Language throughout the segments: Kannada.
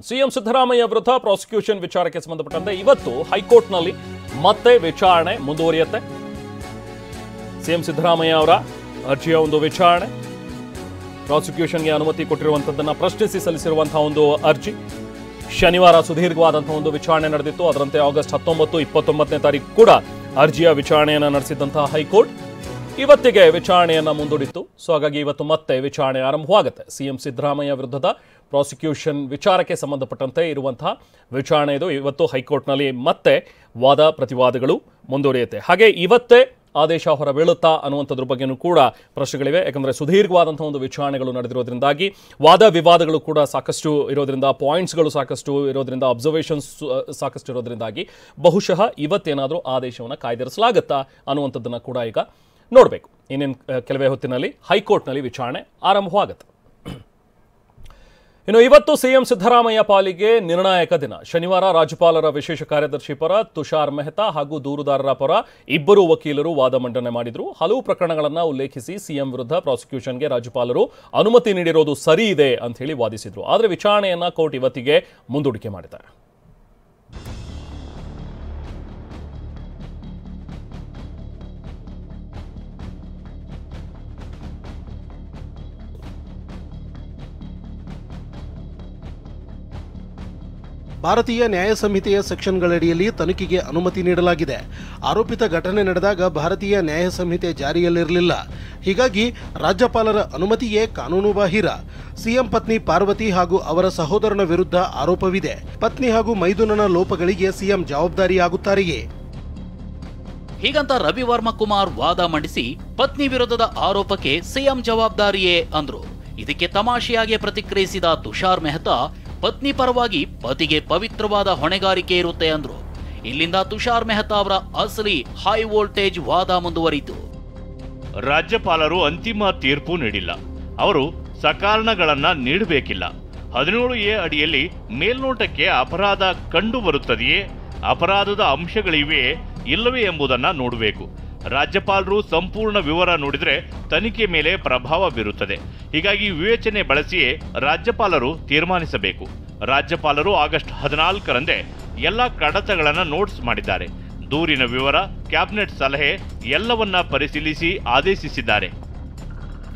ಸಿಎಂ ಸಿದ್ದರಾಮಯ್ಯ ವಿರುದ್ಧ ಪ್ರಾಸಿಕ್ಯೂಷನ್ ವಿಚಾರಕ್ಕೆ ಸಂಬಂಧಪಟ್ಟಂತೆ ಇವತ್ತು ಹೈಕೋರ್ಟ್ನಲ್ಲಿ ಮತ್ತೆ ವಿಚಾರಣೆ ಮುಂದುವರಿಯುತ್ತೆ. ಸಿಎಂ ಸಿದ್ದರಾಮಯ್ಯ ಅವರ ಅರ್ಜಿಯ ಒಂದು ವಿಚಾರಣೆ, ಪ್ರಾಸಿಕ್ಯೂಷನ್ಗೆ ಅನುಮತಿ ಕೊಟ್ಟಿರುವಂತದ್ದನ್ನ ಪ್ರಶ್ನಿಸಿ ಸಲ್ಲಿಸಿರುವಂತಹ ಒಂದು ಅರ್ಜಿ ಶನಿವಾರ ಸುದೀರ್ಘವಾದಂತಹ ಒಂದು ವಿಚಾರಣೆ ನಡೆದಿತ್ತು. ಅದರಂತೆ ಆಗಸ್ಟ್ 19, 29ನೇ ತಾರೀಕು ಕೂಡ ಅರ್ಜಿಯ ವಿಚಾರಣೆಯನ್ನು ನಡೆಸಿದಂತಹ ಹೈಕೋರ್ಟ್ ಇವತ್ತಿಗೆ ವಿಚಾರಣೆಯನ್ನ ಮುಂದೂಡಿತ್ತು. ಸೊ ಹಾಗಾಗಿ ಇವತ್ತು ಮತ್ತೆ ವಿಚಾರಣೆ ಆರಂಭವಾಗುತ್ತೆ. ಸಿಎಂ ಸಿದ್ದರಾಮಯ್ಯ ವಿರುದ್ಧದ ಪ್ರಾಸಿಕ್ಯೂಷನ್ ವಿಚಾರಕ್ಕೆ ಸಂಬಂಧಪಟ್ಟಂತೆ ಇರುವಂತಹ ವಿಚಾರಣೆ ಇದು. ಇವತ್ತು ಹೈಕೋರ್ಟ್ನಲ್ಲಿ ಮತ್ತೆ ವಾದ ಪ್ರತಿವಾದಗಳು ಮುಂದುವರಿಯುತ್ತೆ. ಹಾಗೆ ಇವತ್ತೇ ಆದೇಶ ಹೊರಬೀಳುತ್ತಾ ಅನ್ನುವಂಥದ್ರ ಬಗ್ಗೆನೂ ಕೂಡ ಪ್ರಶ್ನೆಗಳಿವೆ. ಯಾಕಂದರೆ ಸುದೀರ್ಘವಾದಂಥ ಒಂದು ವಿಚಾರಣೆಗಳು ನಡೆದಿರೋದ್ರಿಂದಾಗಿ ವಾದ ವಿವಾದಗಳು ಕೂಡ ಸಾಕಷ್ಟು ಇರೋದ್ರಿಂದ, ಪಾಯಿಂಟ್ಸ್ಗಳು ಸಾಕಷ್ಟು ಇರೋದ್ರಿಂದ, ಅಬ್ಸರ್ವೇಷನ್ಸ್ ಸಾಕಷ್ಟು ಇರೋದ್ರಿಂದಾಗಿ ಬಹುಶಃ ಇವತ್ತೇನಾದರೂ ಆದೇಶವನ್ನು ಕಾಯ್ದಿರಿಸಲಾಗುತ್ತಾ ಅನ್ನುವಂಥದ್ದನ್ನು ಕೂಡ ಈಗ ನೋಡಬೇಕು. ಇನ್ನೇನು ಕೆಲವೇ ಹೊತ್ತಿನಲ್ಲಿ ಹೈಕೋರ್ಟ್ನಲ್ಲಿ ವಿಚಾರಣೆ ಆರಂಭವಾಗುತ್ತೆ. ಇನ್ನು ಇವತ್ತು ಸಿಎಂ ಸಿದ್ದರಾಮಯ್ಯ ಪಾಲಿಗೆ ನಿರ್ಣಾಯಕ ದಿನ. ಶನಿವಾರ ರಾಜ್ಯಪಾಲರ ವಿಶೇಷ ಕಾರ್ಯದರ್ಶಿ ಪರ ತುಷಾರ್ ಮೆಹ್ತಾ ಹಾಗೂ ದೂರುದಾರರ ಪರ ಇಬ್ಬರು ವಕೀಲರು ವಾದ ಮಂಡನೆ ಮಾಡಿದರು. ಹಲವು ಪ್ರಕರಣಗಳನ್ನು ಉಲ್ಲೇಖಿಸಿ ಸಿಎಂ ವಿರುದ್ಧ ಪ್ರಾಸಿಕ್ಯೂಷನ್ಗೆ ರಾಜ್ಯಪಾಲರು ಅನುಮತಿ ನೀಡಿರೋದು ಸರಿ ಇದೆ ಅಂತ ಹೇಳಿ ವಾದಿಸಿದ್ರು. ಆದರೆ ವಿಚಾರಣೆಯನ್ನ ಕೋರ್ಟ್ ಇವತ್ತಿಗೆ ಮುಂದೂಡಿಕೆ ಮಾಡಿದ್ದಾರೆ. ಭಾರತೀಯ ನ್ಯಾಯ ಸಂಹಿತೆಯ ಸೆಕ್ಷನ್ಗಳಡಿಯಲ್ಲಿ ತನಿಖೆಗೆ ಅನುಮತಿ ನೀಡಲಾಗಿದೆ. ಆರೋಪಿತ ಘಟನೆ ನಡೆದಾಗ ಭಾರತೀಯ ನ್ಯಾಯ ಸಂಹಿತೆ ಜಾರಿಯಲ್ಲಿರಲಿಲ್ಲ. ಹೀಗಾಗಿ ರಾಜ್ಯಪಾಲರ ಅನುಮತಿಯೇ ಕಾನೂನುಬಾಹಿರ. ಸಿಎಂ ಪತ್ನಿ ಪಾರ್ವತಿ ಹಾಗೂ ಅವರ ಸಹೋದರನ ವಿರುದ್ಧ ಆರೋಪವಿದೆ. ಪತ್ನಿ ಹಾಗೂ ಮೈದುನನ ಲೋಪಗಳಿಗೆ ಸಿಎಂ ಜವಾಬ್ದಾರಿಯಾಗುತ್ತಾರೆಯೇ? ಹೀಗಂತ ರವಿ ವರ್ಮ ಕುಮಾರ್ ವಾದ ಮಂಡಿಸಿ ಪತ್ನಿ ವಿರುದ್ಧದ ಆರೋಪಕ್ಕೆ ಸಿಎಂ ಜವಾಬ್ದಾರಿಯೇ ಅಂದ್ರು. ಇದಕ್ಕೆ ತಮಾಷೆಯಾಗಿ ಪ್ರತಿಕ್ರಿಯಿಸಿದ ತುಷಾರ್ ಮೆಹ್ತಾ, ಪತ್ನಿ ಪರವಾಗಿ ಪತಿಗೆ ಪವಿತ್ರವಾದ ಹೊಣೆಗಾರಿಕೆ ಇರುತ್ತೆ ಅಂದ್ರು. ಇಲ್ಲಿಂದ ತುಷಾರ್ ಮೆಹ್ತಾ ಅವರ ಅಸಲಿ ಹೈ ವೋಲ್ಟೇಜ್ ವಾದ ಮುಂದುವರಿಯಿತು. ರಾಜ್ಯಪಾಲರು ಅಂತಿಮ ತೀರ್ಪು ನೀಡಿಲ್ಲ. ಅವರು ಸಕಾರಣಗಳನ್ನ ನೀಡಬೇಕಿಲ್ಲ. 17A ಅಡಿಯಲ್ಲಿ ಮೇಲ್ನೋಟಕ್ಕೆ ಅಪರಾಧ ಕಂಡು ಬರುತ್ತದೆಯೇ, ಅಪರಾಧದ ಅಂಶಗಳಿವೆಯೇ ಇಲ್ಲವೇ ಎಂಬುದನ್ನ ನೋಡಬೇಕು. ರಾಜ್ಯಪಾಲರು ಸಂಪೂರ್ಣ ವಿವರ ನೋಡಿದ್ರೆ ತನಿಖೆ ಮೇಲೆ ಪ್ರಭಾವ ಬೀರುತ್ತದೆ. ಹೀಗಾಗಿ ವಿವೇಚನೆ ಬಳಸಿಯೇ ರಾಜ್ಯಪಾಲರು ತೀರ್ಮಾನಿಸಬೇಕು. ರಾಜ್ಯಪಾಲರು ಆಗಸ್ಟ್ 14ರಂದೇ ಎಲ್ಲ ಕಡತಗಳನ್ನು ನೋಟ್ಸ್ ಮಾಡಿದ್ದಾರೆ. ದೂರಿನ ವಿವರ, ಕ್ಯಾಬಿನೆಟ್ ಸಲಹೆ ಎಲ್ಲವನ್ನ ಪರಿಶೀಲಿಸಿ ಆದೇಶಿಸಿದ್ದಾರೆ.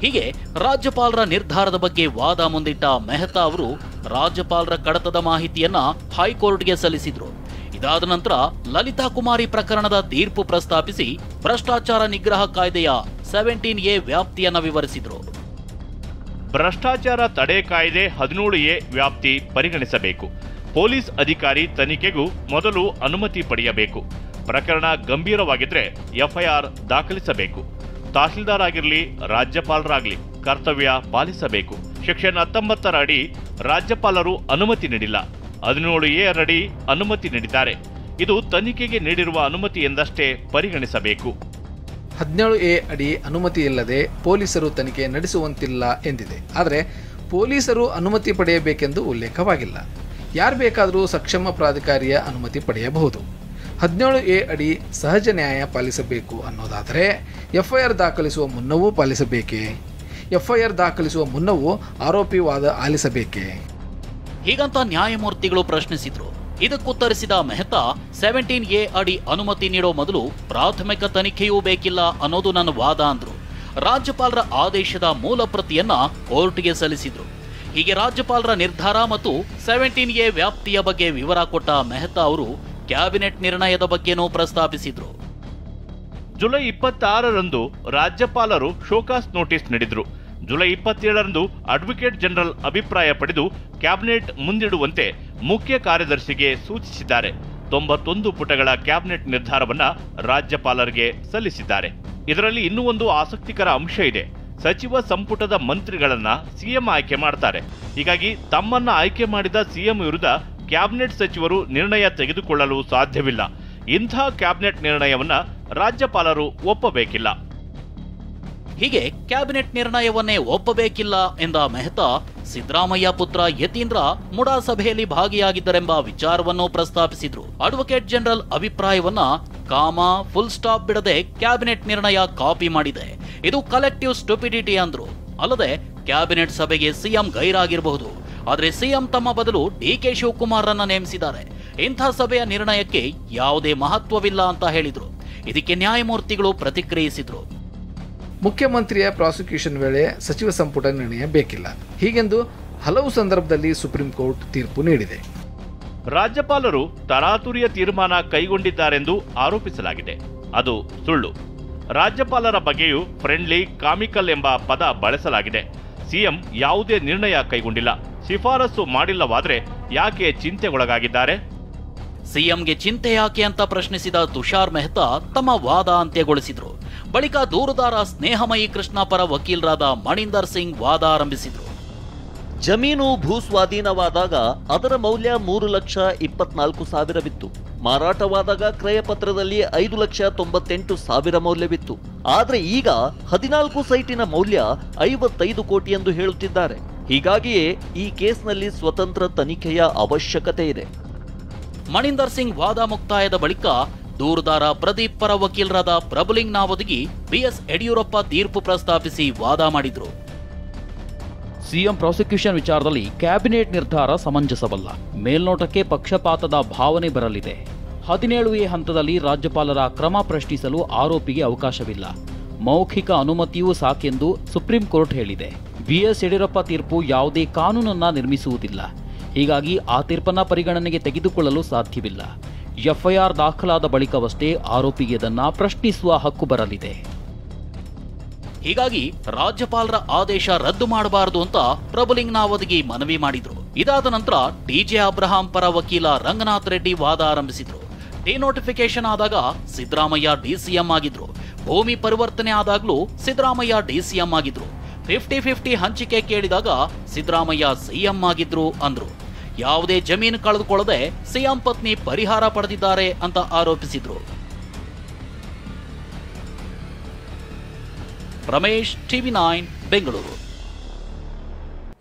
ಹೀಗೆ ರಾಜ್ಯಪಾಲರ ನಿರ್ಧಾರದ ಬಗ್ಗೆ ವಾದ ಮುಂದಿಟ್ಟ ಮೆಹ್ತಾ ಅವರು ರಾಜ್ಯಪಾಲರ ಕಡತದ ಮಾಹಿತಿಯನ್ನ ಹೈಕೋರ್ಟ್ಗೆ ಸಲ್ಲಿಸಿದ್ರು. ಇದಾದ ನಂತರ ಲಲಿತಾ ಕುಮಾರಿ ಪ್ರಕರಣದ ತೀರ್ಪು ಪ್ರಸ್ತಾಪಿಸಿ ಭ್ರಷ್ಟಾಚಾರ ನಿಗ್ರಹ ಕಾಯ್ದೆಯ 17A ವ್ಯಾಪ್ತಿಯನ್ನ ವಿವರಿಸಿದ್ರು. ಭ್ರಷ್ಟಾಚಾರ ತಡೆ ಕಾಯ್ದೆ 17A ವ್ಯಾಪ್ತಿ ಪರಿಗಣಿಸಬೇಕು. ಪೊಲೀಸ್ ಅಧಿಕಾರಿ ತನಿಖೆಗೂ ಮೊದಲು ಅನುಮತಿ ಪಡೆಯಬೇಕು. ಪ್ರಕರಣ ಗಂಭೀರವಾಗಿದ್ರೆ FIR ದಾಖಲಿಸಬೇಕು. ತಹಸೀಲ್ದಾರ್ ಆಗಿರಲಿ, ರಾಜ್ಯಪಾಲರಾಗಲಿ ಕರ್ತವ್ಯ ಪಾಲಿಸಬೇಕು. ಸೆಕ್ಷನ್ 19 ಅಡಿ ರಾಜ್ಯಪಾಲರು ಅನುಮತಿ ನೀಡಿಲ್ಲ. 17A ಅಡಿ ಅನುಮತಿ ನೀಡಿದ್ದಾರೆ. ಇದು ತನಿಖೆಗೆ ನೀಡಿರುವ ಅನುಮತಿ ಎಂದಷ್ಟೇ ಪರಿಗಣಿಸಬೇಕು. 17A ಅಡಿ ಅನುಮತಿ ಇಲ್ಲದೆ ಪೊಲೀಸರು ತನಿಖೆ ನಡೆಸುವಂತಿಲ್ಲ ಎಂದಿದೆ. ಆದರೆ ಪೊಲೀಸರು ಅನುಮತಿ ಪಡೆಯಬೇಕೆಂದು ಉಲ್ಲೇಖವಾಗಿಲ್ಲ. ಯಾರು ಬೇಕಾದರೂ ಸಕ್ಷಮ ಪ್ರಾಧಿಕಾರಿಯ ಅನುಮತಿ ಪಡೆಯಬಹುದು. 17A ಅಡಿ ಸಹಜ ನ್ಯಾಯ ಪಾಲಿಸಬೇಕು ಅನ್ನೋದಾದರೆ FIR ದಾಖಲಿಸುವ ಮುನ್ನವೂ ಪಾಲಿಸಬೇಕೇ? FIR ದಾಖಲಿಸುವ ಮುನ್ನವೂ ಆರೋಪಿ ವಾದ ಆಲಿಸಬೇಕೇ? ಹೀಗಂತ ನ್ಯಾಯಮೂರ್ತಿಗಳು ಪ್ರಶ್ನಿಸಿದ್ರು. ಇದಕ್ಕುತ್ತರಿಸಿದ ಮೆಹ್ತಾ, 17A ಅಡಿ ಅನುಮತಿ ನೀಡೋ ಮೊದಲು ಪ್ರಾಥಮಿಕ ತನಿಖೆಯೂ ಬೇಕಿಲ್ಲ ಅನ್ನೋದು ನನ್ನ ವಾದ ಅಂದ್ರು. ರಾಜ್ಯಪಾಲರ ಆದೇಶದ ಮೂಲ ಪ್ರತಿಯನ್ನ ಕೋರ್ಟ್ಗೆ ಸಲ್ಲಿಸಿದ್ರು. ಹೀಗೆ ರಾಜ್ಯಪಾಲರ ನಿರ್ಧಾರ ಮತ್ತು 17A ವ್ಯಾಪ್ತಿಯ ಬಗ್ಗೆ ವಿವರ ಕೊಟ್ಟ ಮೆಹ್ತಾ ಅವರು ಕ್ಯಾಬಿನೆಟ್ ನಿರ್ಣಯದ ಬಗ್ಗೆನೂ ಪ್ರಸ್ತಾಪಿಸಿದ್ರು. ಜುಲೈ 26ರಂದು ರಾಜ್ಯಪಾಲರು ಶೋಕಾಸ್ ನೋಟಿಸ್ ನೀಡಿದ್ರು. ಜುಲೈ 27ರಂದು ಅಡ್ವೊಕೇಟ್ ಜನರಲ್ ಅಭಿಪ್ರಾಯ ಪಡೆದು ಕ್ಯಾಬಿನೆಟ್ ಮುಂದಿಡುವಂತೆ ಮುಖ್ಯ ಕಾರ್ಯದರ್ಶಿಗೆ ಸೂಚಿಸಿದ್ದಾರೆ. 91 ಪುಟಗಳ ಕ್ಯಾಬಿನೆಟ್ ನಿರ್ಧಾರವನ್ನ ರಾಜ್ಯಪಾಲರಿಗೆ ಸಲ್ಲಿಸಿದ್ದಾರೆ. ಇದರಲ್ಲಿ ಇನ್ನೂ ಒಂದು ಆಸಕ್ತಿಕರ ಅಂಶ ಇದೆ. ಸಚಿವ ಸಂಪುಟದ ಮಂತ್ರಿಗಳನ್ನ ಸಿಎಂ ಆಯ್ಕೆ ಮಾಡ್ತಾರೆ. ಹೀಗಾಗಿ ತಮ್ಮನ್ನ ಆಯ್ಕೆ ಮಾಡಿದ ಸಿಎಂ ವಿರುದ್ಧ ಕ್ಯಾಬಿನೆಟ್ ಸಚಿವರು ನಿರ್ಣಯ ತೆಗೆದುಕೊಳ್ಳಲು ಸಾಧ್ಯವಿಲ್ಲ. ಇಂಥ ಕ್ಯಾಬಿನೆಟ್ ನಿರ್ಣಯವನ್ನ ರಾಜ್ಯಪಾಲರು ಒಪ್ಪಬೇಕಿಲ್ಲ. ಹೀಗೆ ಕ್ಯಾಬಿನೆಟ್ ನಿರ್ಣಯವನ್ನೇ ಒಪ್ಪಬೇಕಿಲ್ಲ ಎಂದ ಮೆಹ್ತಾ, ಸಿದ್ದರಾಮಯ್ಯ ಪುತ್ರ ಯತೀಂದ್ರ ಮುಡಾ ಸಭೆಯಲ್ಲಿ ಭಾಗಿಯಾಗಿದ್ದರೆಂಬ ವಿಚಾರವನ್ನು ಪ್ರಸ್ತಾಪಿಸಿದ್ರು. ಅಡ್ವೊಕೇಟ್ ಜನರಲ್ ಅಭಿಪ್ರಾಯವನ್ನ ಕಾಮ ಫುಲ್ ಸ್ಟಾಪ್ ಬಿಡದೆ ಕ್ಯಾಬಿನೆಟ್ ನಿರ್ಣಯ ಕಾಪಿ ಮಾಡಿದೆ. ಇದು ಕಲೆಕ್ಟಿವ್ ಸ್ಟುಪಿಡಿಟಿ ಅಂದ್ರು. ಅಲ್ಲದೆ ಕ್ಯಾಬಿನೆಟ್ ಸಭೆಗೆ ಸಿಎಂ ಗೈರಾಗಿರಬಹುದು. ಆದರೆ ಸಿಎಂ ತಮ್ಮ ಬದಲು ಡಿಕೆ ಶಿವಕುಮಾರ್ರನ್ನ ನೇಮಿಸಿದ್ದಾರೆ. ಇಂಥ ಸಭೆಯ ನಿರ್ಣಯಕ್ಕೆ ಯಾವುದೇ ಮಹತ್ವವಿಲ್ಲ ಅಂತ ಹೇಳಿದ್ರು. ಇದಕ್ಕೆ ನ್ಯಾಯಮೂರ್ತಿಗಳು ಪ್ರತಿಕ್ರಿಯಿಸಿದ್ರು. ಮುಖ್ಯಮಂತ್ರಿಯ ಪ್ರಾಸಿಕ್ಯೂಷನ್ ವೇಳೆ ಸಚಿವ ಸಂಪುಟ ನಿರ್ಣಯ ಬೇಕಿಲ್ಲ, ಹೀಗೆಂದು ಹಲವು ಸಂದರ್ಭದಲ್ಲಿ ಸುಪ್ರೀಂ ಕೋರ್ಟ್ ತೀರ್ಪು ನೀಡಿದೆ. ರಾಜ್ಯಪಾಲರು ತರಾತುರಿಯ ತೀರ್ಮಾನ ಕೈಗೊಂಡಿದ್ದಾರೆಂದು ಆರೋಪಿಸಲಾಗಿದೆ. ಅದು ಸುಳ್ಳು. ರಾಜ್ಯಪಾಲರ ಬಗ್ಗೆಯೂ ಫ್ರೆಂಡ್ಲಿ, ಕಾಮಿಕಲ್ ಎಂಬ ಪದ ಬಳಸಲಾಗಿದೆ. ಸಿಎಂ ಯಾವುದೇ ನಿರ್ಣಯ ಕೈಗೊಂಡಿಲ್ಲ, ಶಿಫಾರಸು ಮಾಡಿಲ್ಲವಾದ್ರೆ ಯಾಕೆ ಚಿಂತೆಗೊಳಗಾಗಿದ್ದಾರೆ? ಸಿಎಂಗೆ ಚಿಂತೆ ಯಾಕೆ ಅಂತ ಪ್ರಶ್ನಿಸಿದ ತುಷಾರ್ ಮೆಹ್ತಾ ತಮ್ಮ ವಾದ ಅಂತ್ಯಗೊಳಿಸಿದ್ರು. ಬಳಿಕ ದೂರುದಾರ ಸ್ನೇಹಮಯಿ ಕೃಷ್ಣ ಪರ ವಕೀಲರಾದ ಮಣಿಂದರ್ ಸಿಂಗ್ ವಾದ ಆರಂಭಿಸಿದ್ರು. ಜಮೀನು ಭೂಸ್ವಾಧೀನವಾದಾಗ ಅದರ ಮೌಲ್ಯ 3,24,000ವಿತ್ತು. ಮಾರಾಟವಾದಾಗ ಕ್ರಯ ಪತ್ರದಲ್ಲಿ 5,98,000 ಮೌಲ್ಯವಿತ್ತು. ಆದ್ರೆ ಈಗ 14 ಸೈಟಿನ ಮೌಲ್ಯ 55 ಕೋಟಿ ಎಂದು ಹೇಳುತ್ತಿದ್ದಾರೆ. ಹೀಗಾಗಿಯೇ ಈ ಕೇಸ್ನಲ್ಲಿ ಸ್ವತಂತ್ರ ತನಿಖೆಯ ಅವಶ್ಯಕತೆ ಇದೆ. ಮಣಿಂದರ್ ಸಿಂಗ್ ವಾದ ಮುಕ್ತಾಯದ ಬಳಿಕ ದೂರುದಾರ ಪ್ರದೀಪ್ ಪರ ವಕೀಲರಾದ ಪ್ರಭುಲಿಂಗ್ ನಾವದಗಿ ಬಿಎಸ್ ಯಡಿಯೂರಪ್ಪ ತೀರ್ಪು ಪ್ರಸ್ತಾಪಿಸಿ ವಾದ ಮಾಡಿದ್ರು. ಸಿಎಂ ಪ್ರಾಸಿಕ್ಯೂಷನ್ ವಿಚಾರದಲ್ಲಿ ಕ್ಯಾಬಿನೆಟ್ ನಿರ್ಧಾರ ಸಮಂಜಸವಲ್ಲ. ಮೇಲ್ನೋಟಕ್ಕೆ ಪಕ್ಷಪಾತದ ಭಾವನೆ ಬರಲಿದೆ. 17A ಹಂತದಲ್ಲಿ ರಾಜ್ಯಪಾಲರ ಕ್ರಮ ಪ್ರಶ್ನಿಸಲು ಆರೋಪಿಗೆ ಅವಕಾಶವಿಲ್ಲ. ಮೌಖಿಕ ಅನುಮತಿಯೂ ಸಾಕೆಂದು ಸುಪ್ರೀಂ ಕೋರ್ಟ್ ಹೇಳಿದೆ. ಬಿಎಸ್ ಯಡಿಯೂರಪ್ಪ ತೀರ್ಪು ಯಾವುದೇ ಕಾನೂನನ್ನ ನಿರ್ಮಿಸುವುದಿಲ್ಲ. ಹೀಗಾಗಿ ಆ ತೀರ್ಪನ್ನ ಪರಿಗಣನೆಗೆ ತೆಗೆದುಕೊಳ್ಳಲು ಸಾಧ್ಯವಿಲ್ಲ. ಎಫ್ಐಆರ್ ದಾಖಲಾದ ಬಳಿಕವಷ್ಟೇ ಆರೋಪಿಗೆ ಅದನ್ನ ಪ್ರಶ್ನಿಸುವ ಹಕ್ಕು ಬರಲಿದೆ. ಹೀಗಾಗಿ ರಾಜ್ಯಪಾಲರ ಆದೇಶ ರದ್ದು ಮಾಡಬಾರದು ಅಂತ ಪ್ರಭುಲಿಂಗ್ ನಾವದಗಿ ಮನವಿ ಮಾಡಿದ್ರು. ಇದಾದ ನಂತರ ಡಿಜೆ ಅಬ್ರಹಾಂ ಪರ ವಕೀಲ ರಂಗನಾಥ್ ರೆಡ್ಡಿ ವಾದ ಆರಂಭಿಸಿದ್ರು. ಡಿನೋಟಿಫಿಕೇಶನ್ ಆದಾಗ ಸಿದ್ದರಾಮಯ್ಯ ಡಿಸಿಎಂ ಆಗಿದ್ರು. ಭೂಮಿ ಪರಿವರ್ತನೆ ಆದಾಗ್ಲೂ ಸಿದ್ದರಾಮಯ್ಯ ಡಿಸಿಎಂ ಆಗಿದ್ರು. 50-50 ಹಂಚಿಕೆ ಕೇಳಿದಾಗ ಸಿದ್ದರಾಮಯ್ಯ ಸಿಎಂ ಆಗಿದ್ರು ಅಂದ್ರು. ಯಾವುದೇ ಜಮೀನು ಕಳೆದುಕೊಳ್ಳದೆ ಸಿಎಂ ಪತ್ನಿ ಪರಿಹಾರ ಪಡೆದಿದ್ದಾರೆ ಅಂತ ಆರೋಪಿಸಿದ್ರು. ರಮೇಶ್, TV9 ಬೆಂಗಳೂರು.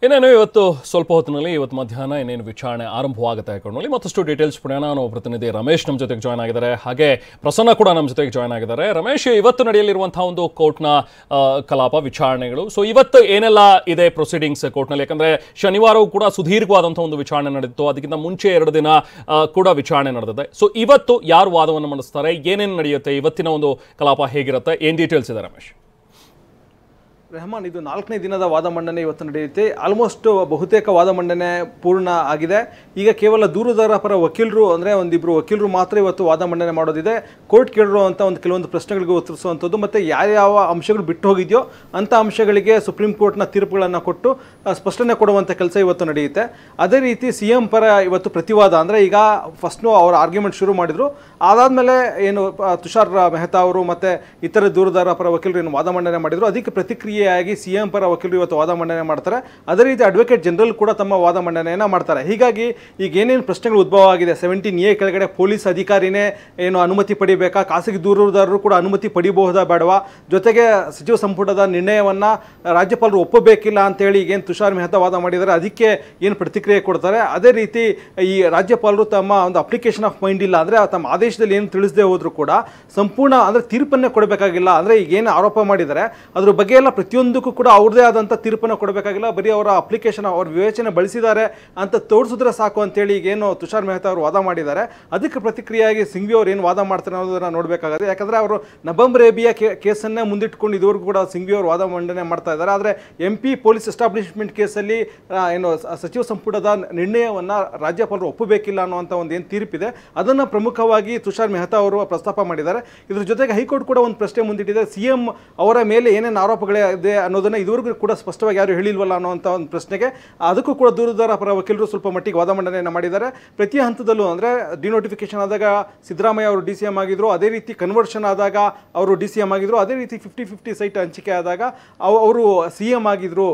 ಇನ್ನೇನು ಇವತ್ತು ಸ್ವಲ್ಪ ಹೊತ್ತಿನಲ್ಲಿ ಇವತ್ತು ಮಧ್ಯಾಹ್ನ ಇನ್ನೇನು ವಿಚಾರಣೆ ಆರಂಭವಾಗುತ್ತೆ ಹಾಕೊಂಡ್ನಲ್ಲಿ ಮತ್ತಷ್ಟು ಡೀಟೇಲ್ಸ್ ಪಡೆಯೋಣ. ನಾವು ಪ್ರತಿನಿಧಿ ರಮೇಶ್ ನಮ್ಮ ಜೊತೆಗೆ ಜಾಯ್ನ್ ಆಗಿದ್ದಾರೆ, ಹಾಗೆ ಪ್ರಸನ್ನ ಕೂಡ ನಮ್ಮ ಜೊತೆಗೆ ಜಾಯ್ನ್ ಆಗಿದ್ದಾರೆ. ರಮೇಶ್, ಇವತ್ತು ನಡೆಯಲಿರುವಂತಹ ಒಂದು ಕೋರ್ಟ್ನ ಕಲಾಪ ವಿಚಾರಣೆಗಳು, ಸೊ ಇವತ್ತು ಏನೆಲ್ಲ ಇದೆ ಪ್ರೊಸೀಡಿಂಗ್ಸ್ ಕೋರ್ಟ್ನಲ್ಲಿ? ಯಾಕಂದರೆ ಶನಿವಾರವೂ ಕೂಡ ಸುದೀರ್ಘವಾದಂಥ ಒಂದು ವಿಚಾರಣೆ ನಡೆದಿತ್ತು, ಅದಕ್ಕಿಂತ ಮುಂಚೆ 2 ದಿನ ಕೂಡ ವಿಚಾರಣೆ ನಡೆದಿದೆ. ಸೊ ಇವತ್ತು ಯಾರು ವಾದವನ್ನು ಮಂಡಿಸ್ತಾರೆ, ಏನೇನು ನಡೆಯುತ್ತೆ, ಇವತ್ತಿನ ಒಂದು ಕಲಾಪ ಹೇಗಿರುತ್ತೆ, ಏನು ಡೀಟೇಲ್ಸ್ ಇದೆ ರಮೇಶ್? ರೆಹಮಾನ್, ಇದು 4ನೇ ದಿನದ ವಾದ ಮಂಡನೆ ಇವತ್ತು ನಡೆಯುತ್ತೆ. ಆಲ್ಮೋಸ್ಟ್ ಬಹುತೇಕ ವಾದ ಮಂಡನೆ ಪೂರ್ಣ ಆಗಿದೆ. ಈಗ ಕೇವಲ ದೂರುದಾರ ಪರ ವಕೀಲರು ಅಂದರೆ ಒಂದಿಬ್ಬರು ವಕೀಲರು ಮಾತ್ರ ಇವತ್ತು ವಾದ ಮಂಡನೆ ಮಾಡೋದಿದೆ. ಕೋರ್ಟ್ ಕೇಳಿರುವಂಥ ಕೆಲವೊಂದು ಪ್ರಶ್ನೆಗಳಿಗೆ ಉತ್ತರಿಸುವಂಥದ್ದು ಮತ್ತು ಯಾವ ಅಂಶಗಳು ಬಿಟ್ಟು ಹೋಗಿದೆಯೋ ಅಂಥ ಅಂಶಗಳಿಗೆ ಸುಪ್ರೀಂ ಕೋರ್ಟ್ನ ತೀರ್ಪುಗಳನ್ನು ಕೊಟ್ಟು ಸ್ಪಷ್ಟನೆ ಕೊಡುವಂಥ ಕೆಲಸ ಇವತ್ತು ನಡೆಯುತ್ತೆ. ಅದೇ ರೀತಿ ಸಿಎಂ ಪರ ಇವತ್ತು ಪ್ರತಿವಾದ ಅಂದರೆ ಈಗ ಫಸ್ಟ್ನು ಅವರು ಆರ್ಗ್ಯುಮೆಂಟ್ ಶುರು ಮಾಡಿದರು. ಅದಾದಮೇಲೆ ಏನು ತುಷಾರ್ ಮೆಹ್ತಾ ಅವರು ಮತ್ತು ಇತರ ದೂರುದಾರ ಪರ ವಕೀಲರು ಏನು ವಾದ ಮಂಡನೆ ಮಾಡಿದರು, ಅದಕ್ಕೆ ಪ್ರತಿಕ್ರಿಯೆಯಾಗಿ ಸಿಎಂ ಪರ ವಕೀಲರು ಇವತ್ತು ವಾದ ಮಂಡನೆ ಮಾಡ್ತಾರೆ. ಅದೇ ರೀತಿ ಅಡ್ವೊಕೇಟ್ ಜನರಲ್ ಕೂಡ ತಮ್ಮ ವಾದ ಮಂಡನೆಯನ್ನು ಮಾಡ್ತಾರೆ. ಹೀಗಾಗಿ ಈಗ ಏನೇನು ಪ್ರಶ್ನೆಗಳು ಉದ್ಭವ ಆಗಿದೆ, 17A ಕೆಳಗಡೆ ಪೊಲೀಸ್ ಅಧಿಕಾರಿನೇ ಏನು ಅನುಮತಿ ಪಡಿಬೇಕಾ, ಖಾಸಗಿ ದೂರುದಾರರು ಕೂಡ ಅನುಮತಿ ಪಡಿಬಹುದಾ ಬೇಡವಾ, ಜೊತೆಗೆ ಸಚಿವ ಸಂಪುಟದ ನಿರ್ಣಯವನ್ನು ರಾಜ್ಯಪಾಲರು ಒಪ್ಪಬೇಕಿಲ್ಲ ಅಂತೇಳಿ ಈಗೇನು ತುಷಾರ್ ಮೆಹ್ತಾ ವಾದ ಮಾಡಿದ್ದಾರೆ, ಅದಕ್ಕೆ ಏನು ಪ್ರತಿಕ್ರಿಯೆ ಕೊಡ್ತಾರೆ. ಅದೇ ರೀತಿ ಈ ರಾಜ್ಯಪಾಲರು ತಮ್ಮ ಒಂದು ಅಪ್ಲಿಕೇಶನ್ ಆಫ್ ಮೈಂಡ್ ಇಲ್ಲ ಅಂದರೆ ತಮ್ಮ ಆದೇಶದಲ್ಲಿ ಏನು ತಿಳಿಸದೆ ಹೋದರೂ ಕೂಡ ಸಂಪೂರ್ಣ ಅಂದರೆ ತೀರ್ಪನ್ನೇ ಕೊಡಬೇಕಾಗಿಲ್ಲ. ಅಂದರೆ ಈಗೇನು ಆರೋಪ ಮಾಡಿದ್ದಾರೆ ಅದ್ರ ಬಗ್ಗೆ ಎಲ್ಲ ಪ್ರತಿಯೊಂದಕ್ಕೂ ಕೂಡ ಅವ್ರದೇ ಆದಂಥ ತೀರ್ಪನ್ನು ಕೊಡಬೇಕಾಗಿಲ್ಲ, ಬರೀ ಅವರ ಅಪ್ಲಿಕೇಶನ್ ಅವ್ರ ವಿವೇಚನೆ ಬಳಸಿದ್ದಾರೆ ಅಂತ ತೋರಿಸಿದ್ರೆ ಸಾಕು ಅಂತೇಳಿ ಈಗೇನು ತುಷಾರ್ ಮೆಹ್ತಾ ಅವರು ವಾದ ಮಾಡಿದ್ದಾರೆ. ಅದಕ್ಕೆ ಪ್ರತಿಕ್ರಿಯೆಯಾಗಿ ಸಿಂಘ್ವಿ ಅವರು ಏನು ವಾದ ಮಾಡ್ತಾರೆ ಅನ್ನೋದನ್ನು ನೋಡಬೇಕಾಗುತ್ತೆ. ಯಾಕಂದರೆ ಅವರು ನಬಮ್ ರೇಬಿಯಾ ಕೇಸನ್ನೇ ಮುಂದಿಟ್ಕೊಂಡು ಇದುವರೆಗೂ ಕೂಡ ಸಿಂಘ್ವಿ ಅವರು ವಾದ ಮಂಡನೆ ಮಾಡ್ತಾ ಇದ್ದಾರೆ. ಆದರೆ MP ಪೊಲೀಸ್ ಎಸ್ಟಾಬ್ಲಿಷ್ಮೆಂಟ್ ಕೇಸಲ್ಲಿ ಏನು ಸಚಿವ ಸಂಪುಟದ ನಿರ್ಣಯವನ್ನು ರಾಜ್ಯಪಾಲರು ಒಪ್ಪಬೇಕಿಲ್ಲ ಅನ್ನುವಂಥ ಒಂದು ಏನು ತೀರ್ಪಿದೆ ಅದನ್ನು ಪ್ರಮುಖವಾಗಿ ತುಷಾರ್ ಮೆಹ್ತಾ ಅವರು ಪ್ರಸ್ತಾಪ ಮಾಡಿದ್ದಾರೆ. ಇದ್ರ ಜೊತೆಗೆ ಹೈಕೋರ್ಟ್ ಕೂಡ ಒಂದು ಪ್ರಶ್ನೆ ಮುಂದಿಟ್ಟಿದೆ, ಸಿಎಂ ಅವರ ಮೇಲೆ ಏನೇನು ಆರೋಪಗಳಿದೆ ಅನ್ನೋದನ್ನು ಇದುವರೆಗೂ ಕೂಡ ಸ್ಪಷ್ಟವಾಗಿ ಯಾರು ಹೇಳಿಲ್ವಲ್ಲ ಅನ್ನೋಂಥ ಒಂದು ಪ್ರಶ್ನೆಗೆ ಅದಕ್ಕೂ ಕೂಡ ದೂರುದಾರ ಪರ ವಕೀಲರು ಸ್ವಲ್ಪ ಮಟ್ಟಿಗೆ ವಾದ ಮಂಡನೆಯನ್ನು ಮಾಡಿದ್ದಾರೆ. ಪ್ರತಿ ಹಂತದಲ್ಲೂ ಅಂದರೆ ಡಿನೋಟಿಫಿಕೇಶನ್ ಆದಾಗ ಸಿದ್ದರಾಮಯ್ಯ ಅವರು DCM ಆಗಿದ್ರು, ಅದೇ ರೀತಿ ಕನ್ವರ್ಷನ್ ಆದಾಗ ಅವರು DCM ಆಗಿದ್ರು, ಅದೇ ರೀತಿ 50-50 ಸೈಟ್ ಹಂಚಿಕೆ ಆದಾಗ ಅವರು CM ಆಗಿದ್ರು,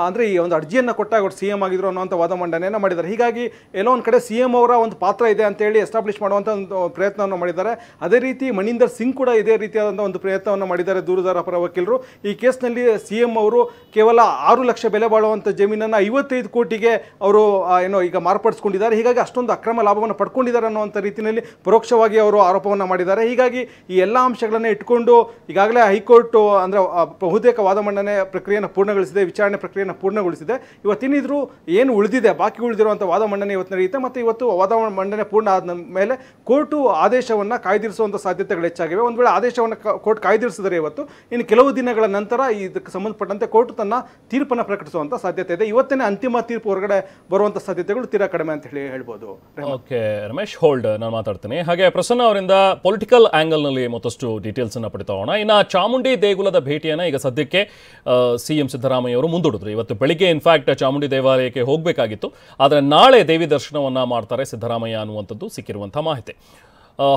ಅಂದರೆ ಈ ಒಂದು ಅರ್ಜಿಯನ್ನು ಕೊಟ್ಟಾಗ ಅವರು CM ಆಗಿದ್ರು ಅನ್ನೋಂಥ ವಾದ ಮಂಡನೆಯನ್ನು ಮಾಡಿದ್ದಾರೆ. ಹೀಗಾಗಿ ಎಲ್ಲೋ ಒಂದು ಕಡೆ CM ಅವರ ಒಂದು ಪಾತ್ರ ಇದೆ ಅಂತೇಳಿ ಎಸ್ಟಾಬ್ಲಿಷ್ ಮಾಡುವಂಥ ಒಂದು ಪ್ರಯತ್ನವನ್ನು ಮಾಡಿದ್ದಾರೆ. ಅದೇ ರೀತಿ ಮಣಿಂದರ್ ಸಿಂಗ್ ಕೂಡ ಇದೇ ರೀತಿಯಾದಂಥ ಒಂದು ಪ್ರಯತ್ನವನ್ನು ಮಾಡಿದ್ದಾರೆ ದೂರುದಾರ ಪರ ವಕೀಲರು. ಈ ಕೇಸ್ನಲ್ಲಿ CM ಅವರು ಕೇವಲ 6 ಲಕ್ಷ ಬೆಲೆ ಬಾಳುವಂಥ ಜಮೀನನ್ನು 55 ಕೋಟಿಗೆ ಅವರು ಏನೋ ಈಗ ಮಾರ್ಪಡಿಸ್ಕೊಂಡಿದ್ದಾರೆ. ಹೀಗಾಗಿ ಅಷ್ಟೊಂದು ಅಕ್ರಮ ಲಾಭವನ್ನು ಪಡ್ಕೊಂಡಿದ್ದಾರೆ ಅನ್ನೋವಂಥ ರೀತಿಯಲ್ಲಿ ಪರೋಕ್ಷವಾಗಿ ಅವರು ಆರೋಪವನ್ನು ಮಾಡಿದ್ದಾರೆ. ಹೀಗಾಗಿ ಈ ಎಲ್ಲ ಅಂಶಗಳನ್ನು ಇಟ್ಕೊಂಡು ಈಗಾಗಲೇ ಹೈಕೋರ್ಟ್ ಅಂದರೆ ಬಹುತೇಕ ವಾದ ಮಂಡನೆ ಪ್ರಕ್ರಿಯೆಯನ್ನು ಪೂರ್ಣಗೊಳಿಸಿದೆ, ವಿಚಾರಣೆ ಪ್ರಕ್ರಿಯೆ ಪ್ರಕ್ರಿಯೆಯನ್ನು ಪೂರ್ಣಗೊಳಿಸಿದೆ. ಇವತ್ತಿನಿದ್ರು ಏನು ಉಳಿದಿದೆ, ಬಾಕಿ ಉಳಿದಿರುವಂಥ ವಾದ ಮಂಡನೆ ಇವತ್ತು ನಡೆಯುತ್ತೆ. ಮತ್ತು ಇವತ್ತು ವಾದ ಮಂಡನೆ ಪೂರ್ಣ ಆದ ಮೇಲೆ ಕೋರ್ಟು ಆದೇಶವನ್ನು ಕಾಯ್ದಿರಿಸುವಂಥ ಸಾಧ್ಯತೆಗಳು ಹೆಚ್ಚಾಗಿವೆ. ಒಂದು ವೇಳೆ ಆದೇಶವನ್ನು ಕೋರ್ಟ್ ಕಾಯ್ದಿರಿಸಿದರೆ ಇವತ್ತು ಇನ್ನು ಕೆಲವು ದಿನಗಳ ನಂತರ ಇದಕ್ಕೆ ಸಂಬಂಧಪಟ್ಟಂತೆ ಕೋರ್ಟ್ ತನ್ನ ತೀರ್ಪನ್ನು ಪ್ರಕಟಿಸುವಂಥ ಸಾಧ್ಯತೆ ಇದೆ. ಇವತ್ತೇ ಅಂತಿಮ ತೀರ್ಪು ಹೊರಗಡೆ ಬರುವಂಥ ಸಾಧ್ಯತೆಗಳು ತೀರಾ ಕಡಿಮೆ ಅಂತ ಹೇಳ್ಬೋದು. ಓಕೆ ರಮೇಶ್, ಹೋಲ್ಡ್, ನಾನು ಮಾತಾಡ್ತೀನಿ. ಹಾಗೆ ಪ್ರಸನ್ನ ಅವರಿಂದ ಪೊಲಿಟಿಕಲ್ ಆಂಗಲ್ನಲ್ಲಿ ಮತ್ತಷ್ಟು ಡೀಟೇಲ್ಸ್ ಅನ್ನು ಪಡಿತಾ ಹೋಗೋಣ. ಇನ್ನು ಚಾಮುಂಡಿ ದೇಗುಲದ ಭೇಟಿಯನ್ನು ಈಗ ಸದ್ಯಕ್ಕೆ ಸಿಎಂ ಸಿದ್ದರಾಮಯ್ಯ ಅವರು ಮುಂದೂಡಿದ್ರು. ಇವತ್ತು ಬೆಳಿಗ್ಗೆ ಇನ್ಫ್ಯಾಕ್ಟ್ ಚಾಮುಂಡಿ ದೇವಾಲಯಕ್ಕೆ ಹೋಗಬೇಕಾಗಿತ್ತು, ಆದರೆ ನಾಳೆ ದೇವಿ ದರ್ಶನವನ್ನ ಮಾಡ್ತಾರೆ ಸಿದ್ದರಾಮಯ್ಯ ಅನ್ನುವಂಥದ್ದು ಸಿಕ್ಕಿರುವಂಥ ಮಾಹಿತಿ.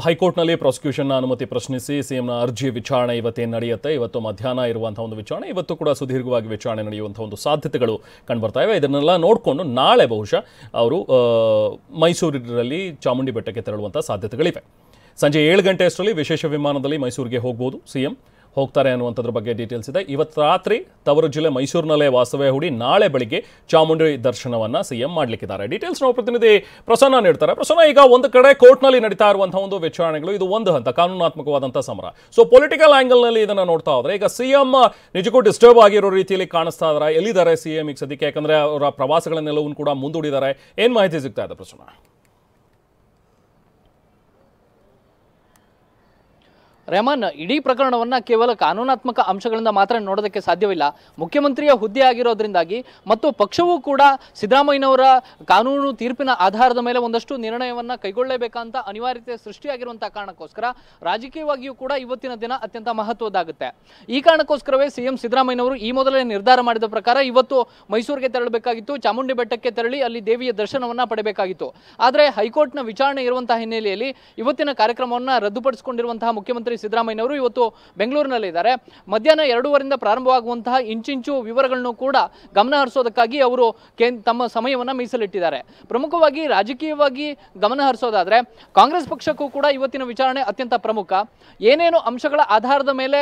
ಹೈಕೋರ್ಟ್ನಲ್ಲಿ ಪ್ರಾಸಿಕ್ಯೂಷನ್ನ ಅನುಮತಿ ಪ್ರಶ್ನಿಸಿ ಸಿಎಂನ ಅರ್ಜಿ ವಿಚಾರಣೆ ಇವತ್ತೇನು ನಡೆಯುತ್ತೆ. ಇವತ್ತು ಮಧ್ಯಾಹ್ನ ಇರುವಂಥ ಒಂದು ವಿಚಾರಣೆ, ಇವತ್ತು ಕೂಡ ಸುದೀರ್ಘವಾಗಿ ವಿಚಾರಣೆ ನಡೆಯುವಂಥ ಒಂದು ಸಾಧ್ಯತೆಗಳು ಕಂಡುಬರ್ತಾ ಇವೆ. ಇದನ್ನೆಲ್ಲ ನೋಡಿಕೊಂಡು ನಾಳೆ ಬಹುಶಃ ಅವರು ಮೈಸೂರಿನಲ್ಲಿ ಚಾಮುಂಡಿ ಬೆಟ್ಟಕ್ಕೆ ತೆರಳುವಂಥ ಸಾಧ್ಯತೆಗಳಿವೆ. ಸಂಜೆ 7 ಗಂಟೆ ಅಷ್ಟರಲ್ಲಿ ವಿಶೇಷ ವಿಮಾನದಲ್ಲಿ ಮೈಸೂರಿಗೆ ಹೋಗ್ಬೋದು, ಸಿಎಂ ಹೋಗ್ತಾರೆ ಅನ್ನುವಂಥದ್ರ ಬಗ್ಗೆ ಡೀಟೇಲ್ಸ್ ಇದೆ. ಇವತ್ತು ರಾತ್ರಿ ತವರು ಜಿಲ್ಲೆ ಮೈಸೂರಿನಲ್ಲೇ ವಾಸವೇ ಹೂಡಿ ನಾಳೆ ಬೆಳಿಗ್ಗೆ ಚಾಮುಂಡಿ ದರ್ಶನವನ್ನ ಸಿಎಂ ಮಾಡಲಿಕ್ಕಿದ್ದಾರೆ. ಡೀಟೇಲ್ಸ್ ನಾವು ಪ್ರತಿನಿಧಿ ಪ್ರಸನ್ನ ನೀಡ್ತಾರೆ. ಪ್ರಸನ್ನ, ಈಗ ಒಂದು ಕಡೆ ಕೋರ್ಟ್ನಲ್ಲಿ ನಡೀತಾ ಇರುವಂತಹ ಒಂದು ವಿಚಾರಣೆಗಳು, ಇದು ಒಂದು ಹಂತ ಕಾನೂನಾತ್ಮಕವಾದಂಥ ಸಮರ. ಸೊ ಪೊಲಿಟಿಕಲ್ ಆಂಗಲ್ನಲ್ಲಿ ಇದನ್ನು ನೋಡ್ತಾ ಹೋದ್ರೆ ಈಗ ಸಿಎಂ ನಿಜಕ್ಕೂ ಡಿಸ್ಟರ್ಬ್ ಆಗಿರೋ ರೀತಿಯಲ್ಲಿ ಕಾಣಿಸ್ತಾ ಇದ್ದಾರೆ. ಎಲ್ಲಿದ್ದಾರೆ ಸಿಎಂ ಈಗ ಸದ್ಯಕ್ಕೆ? ಯಾಕಂದ್ರೆ ಅವರ ಪ್ರವಾಸಗಳನ್ನೆಲ್ಲವೂ ಕೂಡ ಮುಂದೂಡಿದ್ದಾರೆ. ಏನ್ ಮಾಹಿತಿ ಸಿಗ್ತಾ ಇದೆ ಪ್ರಸನ್ನ? ರೆಹಮಾನ್, ಇಡೀ ಪ್ರಕರಣವನ್ನು ಕೇವಲ ಕಾನೂನಾತ್ಮಕ ಅಂಶಗಳಿಂದ ಮಾತ್ರ ನೋಡೋದಕ್ಕೆ ಸಾಧ್ಯವಿಲ್ಲ. ಮುಖ್ಯಮಂತ್ರಿಯ ಹುದ್ದೆ ಆಗಿರೋದ್ರಿಂದಾಗಿ ಮತ್ತು ಪಕ್ಷವೂ ಕೂಡ ಸಿದ್ದರಾಮಯ್ಯನವರ ಕಾನೂನು ತೀರ್ಪಿನ ಆಧಾರದ ಮೇಲೆ ಒಂದಷ್ಟು ನಿರ್ಣಯವನ್ನು ಕೈಗೊಳ್ಳಬೇಕಂತ ಅನಿವಾರ್ಯತೆ ಸೃಷ್ಟಿಯಾಗಿರುವಂತಹ ಕಾರಣಕ್ಕೋಸ್ಕರ ರಾಜಕೀಯವಾಗಿಯೂ ಕೂಡ ಇವತ್ತಿನ ದಿನ ಅತ್ಯಂತ ಮಹತ್ವದ್ದಾಗುತ್ತೆ. ಈ ಕಾರಣಕ್ಕೋಸ್ಕರವೇ ಸಿಎಂ ಸಿದ್ದರಾಮಯ್ಯನವರು ಈ ಮೊದಲೇ ನಿರ್ಧಾರ ಮಾಡಿದ ಪ್ರಕಾರ ಇವತ್ತು ಮೈಸೂರಿಗೆ ತೆರಳಬೇಕಾಗಿತ್ತು, ಚಾಮುಂಡಿ ಬೆಟ್ಟಕ್ಕೆ ತೆರಳಿ ಅಲ್ಲಿ ದೇವಿಯ ದರ್ಶನವನ್ನು ಪಡೆಯಬೇಕಾಗಿತ್ತು. ಆದರೆ ಹೈಕೋರ್ಟ್ನ ವಿಚಾರಣೆ ಇರುವಂತಹ ಹಿನ್ನೆಲೆಯಲ್ಲಿ ಇವತ್ತಿನ ಕಾರ್ಯಕ್ರಮವನ್ನು ರದ್ದುಪಡಿಸಿಕೊಂಡಿರುವಂತಹ ಮುಖ್ಯಮಂತ್ರಿ ಸಿದ್ದರಾಮಯ್ಯನವರು ಇವತ್ತು ಬೆಂಗಳೂರಿನಲ್ಲಿದ್ದಾರೆ. ಮಧ್ಯಾಹ್ನ 2:15 ಪ್ರಾರಂಭವಾಗುವಂತಹ ಇಂಚಿಂಚು ವಿವರಗಳನ್ನು ಕೂಡ ಗಮನ ಹರಿಸೋದಕ್ಕಾಗಿ ಅವರು ತಮ್ಮ ಸಮಯವನ್ನು ಮೀಸಲಿಟ್ಟಿದ್ದಾರೆ. ಪ್ರಮುಖವಾಗಿ ರಾಜಕೀಯವಾಗಿ ಗಮನ ಹರಿಸೋದಾದ್ರೆ ಕಾಂಗ್ರೆಸ್ ಪಕ್ಷಕ್ಕೂ ಕೂಡ ಇವತ್ತಿನ ವಿಚಾರಣೆ ಅತ್ಯಂತ ಪ್ರಮುಖ. ಏನೇನು ಅಂಶಗಳ ಆಧಾರದ ಮೇಲೆ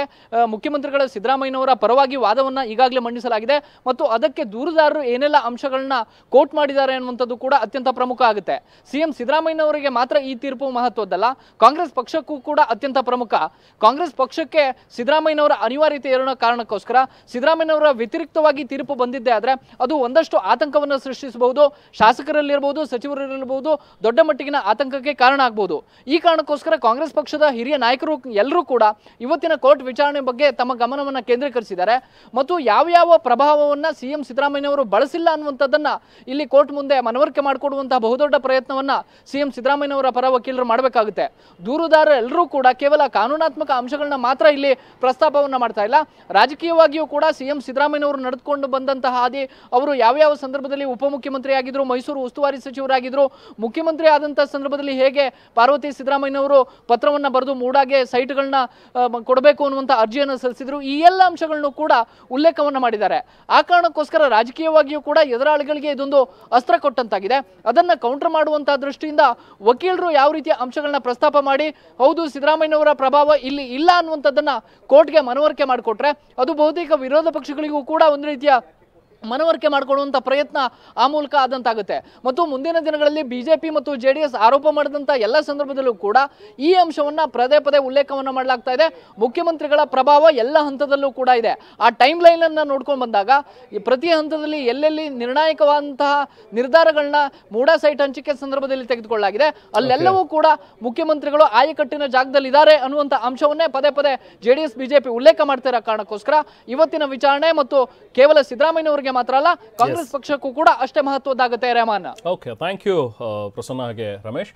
ಮುಖ್ಯಮಂತ್ರಿಗಳ ಸಿದ್ದರಾಮಯ್ಯನವರ ಪರವಾಗಿ ವಾದವನ್ನು ಈಗಾಗಲೇ ಮಂಡಿಸಲಾಗಿದೆ ಮತ್ತು ಅದಕ್ಕೆ ದೂರುದಾರರು ಏನೆಲ್ಲ ಅಂಶಗಳನ್ನ ಕೋಟ್ ಮಾಡಿದ್ದಾರೆ ಅನ್ನುವಂಥದ್ದು ಕೂಡ ಅತ್ಯಂತ ಪ್ರಮುಖ ಆಗುತ್ತೆ. ಸಿಎಂ ಸಿದ್ದರಾಮಯ್ಯನವರಿಗೆ ಮಾತ್ರ ಈ ತೀರ್ಪು ಮಹತ್ವದ್ದಲ್ಲ, ಕಾಂಗ್ರೆಸ್ ಪಕ್ಷಕ್ಕೂ ಕೂಡ ಅತ್ಯಂತ ಪ್ರಮುಖ. ಕಾಂಗ್ರೆಸ್ ಪಕ್ಷಕ್ಕೆ ಸಿದ್ದರಾಮಯ್ಯನವರ ಅನಿವಾರ್ಯತೆ ಇರೋ ಕಾರಣಕ್ಕೋಸ್ಕರ ಸಿದ್ದರಾಮಯ್ಯನವರ ವ್ಯತಿರಿಕ್ತವಾಗಿ ತೀರ್ಪು ಬಂದಿದ್ದೇ ಆದರೆ ಅದು ಒಂದಷ್ಟು ಆತಂಕವನ್ನು ಸೃಷ್ಟಿಸಬಹುದು. ಶಾಸಕರಲ್ಲಿರಬಹುದು, ಸಚಿವರಲ್ಲಿರಬಹುದು, ದೊಡ್ಡ ಮಟ್ಟಿಗಿನ ಆತಂಕಕ್ಕೆ ಕಾರಣ ಆಗಬಹುದು. ಈ ಕಾರಣಕ್ಕೋಸ್ಕರ ಕಾಂಗ್ರೆಸ್ ಪಕ್ಷದ ಹಿರಿಯ ನಾಯಕರು ಎಲ್ಲರೂ ಕೂಡ ಇವತ್ತಿನ ಕೋರ್ಟ್ ವಿಚಾರಣೆ ಬಗ್ಗೆ ತಮ್ಮ ಗಮನವನ್ನು ಕೇಂದ್ರೀಕರಿಸಿದ್ದಾರೆ ಮತ್ತು ಯಾವ ಪ್ರಭಾವವನ್ನು ಸಿಎಂ ಸಿದ್ದರಾಮಯ್ಯನವರು ಬಳಸಿಲ್ಲ ಅನ್ನುವಂಥದ್ದನ್ನ ಇಲ್ಲಿ ಕೋರ್ಟ್ ಮುಂದೆ ಮನವರಿಕೆ ಮಾಡಿಕೊಡುವಂತಹ ಬಹುದೊಡ್ಡ ಪ್ರಯತ್ನವನ್ನ ಸಿಎಂ ಸಿದ್ದರಾಮಯ್ಯನವರ ಪರ ವಕೀಲರು ಮಾಡಬೇಕಾಗುತ್ತೆ. ದೂರುದಾರರೆಲ್ಲರೂ ಕೂಡ ಕೇವಲ ಕಾನೂನಾತ್ಮಕ ಅಂಶಗಳನ್ನ ಮಾತ್ರ ಇಲ್ಲಿ ಪ್ರಸ್ತಾಪವನ್ನು ಮಾಡ್ತಾ ಇಲ್ಲ, ರಾಜಕೀಯವಾಗಿಯೂ ಕೂಡ ಸಿಎಂ ಸಿದ್ದರಾಮಯ್ಯನವರು ನಡೆದುಕೊಂಡು ಬಂದಂತಹ ಹಾದಿ, ಅವರು ಯಾವ ಸಂದರ್ಭದಲ್ಲಿ ಉಪಮುಖ್ಯಮಂತ್ರಿ ಆಗಿದ್ರು, ಮೈಸೂರು ಉಸ್ತುವಾರಿ ಸಚಿವರಾಗಿದ್ರು, ಮುಖ್ಯಮಂತ್ರಿ ಆದಂತಹ ಸಂದರ್ಭದಲ್ಲಿ ಹೇಗೆ ಪಾರ್ವತಿ ಸಿದ್ದರಾಮಯ್ಯನವರು ಪತ್ರವನ್ನು ಬರೆದು ಮೂಡಾಗೆ ಸೈಟ್ಗಳನ್ನ ಕೊಡಬೇಕು ಅನ್ನುವಂಥ ಅರ್ಜಿಯನ್ನು ಸಲ್ಲಿಸಿದ್ರು, ಈ ಎಲ್ಲ ಅಂಶಗಳನ್ನು ಕೂಡ ಉಲ್ಲೇಖವನ್ನು ಮಾಡಿದ್ದಾರೆ. ಆ ಕಾರಣಕ್ಕೋಸ್ಕರ ರಾಜಕೀಯವಾಗಿಯೂ ಕೂಡ ಎದುರಾಳಿಗಳಿಗೆ ಇದೊಂದು ಅಸ್ತ್ರ ಕೊಟ್ಟಂತಾಗಿದೆ. ಅದನ್ನ ಕೌಂಟರ್ ಮಾಡುವಂತಹ ದೃಷ್ಟಿಯಿಂದ ವಕೀಲರು ಯಾವ ರೀತಿಯ ಅಂಶಗಳನ್ನ ಪ್ರಸ್ತಾಪ ಮಾಡಿ ಹೌದು ಸಿದ್ದರಾಮಯ್ಯನವರ ಪ್ರಭಾವ ಇಲ್ಲಿ ಇಲ್ಲ ಅನ್ನುವಂಥದ್ದನ್ನ ಕೋರ್ಟ್ಗೆ ಮನವರಿಕೆ ಮಾಡಿಕೊಟ್ರೆ ಅದು ಬಹುತೇಕ ವಿರೋಧ ಪಕ್ಷಗಳಿಗೂ ಕೂಡ ಒಂದು ರೀತಿಯ ಮನವರಿಕೆ ಮಾಡಿಕೊಳ್ಳುವಂಥ ಪ್ರಯತ್ನ ಆ ಮೂಲಕ ಆದಂತಾಗುತ್ತೆ. ಮತ್ತು ಮುಂದಿನ ದಿನಗಳಲ್ಲಿ ಬಿಜೆಪಿ ಮತ್ತು JDS ಆರೋಪ ಮಾಡಿದಂಥ ಎಲ್ಲ ಸಂದರ್ಭದಲ್ಲೂ ಕೂಡ ಈ ಅಂಶವನ್ನು ಪದೇ ಉಲ್ಲೇಖವನ್ನು ಮಾಡಲಾಗ್ತಾ ಇದೆ. ಮುಖ್ಯಮಂತ್ರಿಗಳ ಪ್ರಭಾವ ಎಲ್ಲ ಹಂತದಲ್ಲೂ ಕೂಡ ಇದೆ. ಆ ಟೈಮ್ ಲೈನ್ ಅನ್ನು ನೋಡ್ಕೊಂಡು ಬಂದಾಗ ಪ್ರತಿ ಹಂತದಲ್ಲಿ ಎಲ್ಲೆಲ್ಲಿ ನಿರ್ಣಾಯಕವಾದಂತಹ ನಿರ್ಧಾರಗಳನ್ನ ಮೂಡಾ ಸೈಟ್ ಹಂಚಿಕೆ ಸಂದರ್ಭದಲ್ಲಿ ತೆಗೆದುಕೊಳ್ಳಲಾಗಿದೆ, ಅಲ್ಲೆಲ್ಲವೂ ಕೂಡ ಮುಖ್ಯಮಂತ್ರಿಗಳು ಆಯಕಟ್ಟಿನ ಜಾಗದಲ್ಲಿ ಇದ್ದಾರೆ ಅನ್ನುವಂಥ ಅಂಶವನ್ನೇ ಪದೇ JDS BJP ಉಲ್ಲೇಖ ಮಾಡ್ತಿರೋ ಕಾರಣಕ್ಕೋಸ್ಕರ ಇವತ್ತಿನ ವಿಚಾರಣೆ ಮತ್ತು ಕೇವಲ ಸಿದ್ದರಾಮಯ್ಯನವರಿಗೆ ಮಾತ್ರ ಅಲ್ಲ ಕಾಂಗ್ರೆಸ್ ಪಕ್ಷಕ್ಕೂ ಕೂಡ ಅಷ್ಟೇ ಮಹತ್ವದ್ದಾಗುತ್ತೆ. Rehman, okay, thank you Prasanna ಹಾಗೆ ರಮೇಶ್.